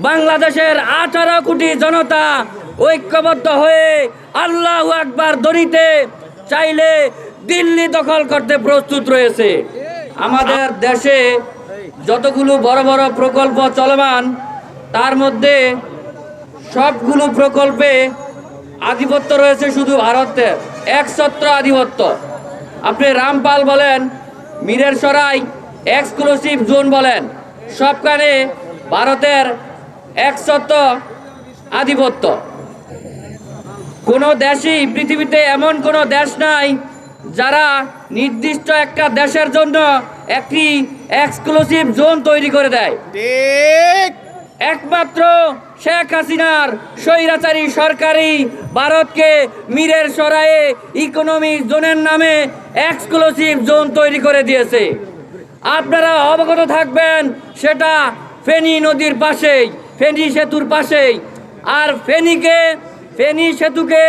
বাংলাদেশের 18 কোটি জনতা ঐক্যবদ্ধ হয়ে আল্লাহু আকবার ধ্বনিতে চাইলে দিল্লি দখল করতে প্রস্তুত রয়েছে। আমাদের দেশে যতগুলো বড় বড় প্রকল্প চলমান, তার মধ্যে সবগুলো প্রকল্পে আধিপত্য রয়েছে শুধু ভারতের, একছত্র আধিপত্য। আপনি রামপাল বলেন, মীরের সরাই এক্সক্লুসিভ জোন বলেন, সবখানে ভারতের একছত্র আধিপত্য। কোনো দেশই পৃথিবীতে এমন কোনো দেশ নাই যারা নির্দিষ্ট একটা দেশের জন্য একটি এক্সক্লুসিভ জোন তৈরি করে দেয়। ঠিক। একমাত্র শেখ হাসিনার স্বৈরাচারী সরকারই ভারতকে মীরের সরায়ে ইকোনমিক জোনের নামে এক্সক্লুসিভ জোন তৈরি করে দিয়েছে। আপনারা অবগত থাকবেন, সেটা ফেনী নদীর পাশেই, ফেনী সেতুর পাশেই। আর ফেনী সেতুকে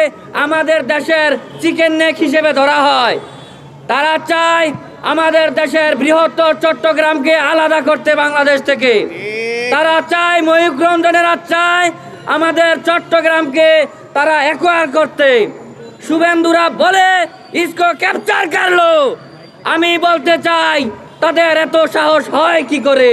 আমাদের দেশের চিকেন নেক হিসেবে ধরা হয়। তারা চায় আমাদের দেশের বৃহত্তর চট্টগ্রামকে আলাদা করতে বাংলাদেশ থেকে। তারা চায়, ময়ূররঞ্জনেরা চায় আমাদের চট্টগ্রামকে তারা অ্যাকোয়ার করতে। শুভেন্দুরা বলে ইসকো ক্যাপচার করলো। আমি বলতে চাই, তাদের এত সাহস হয় কি করে?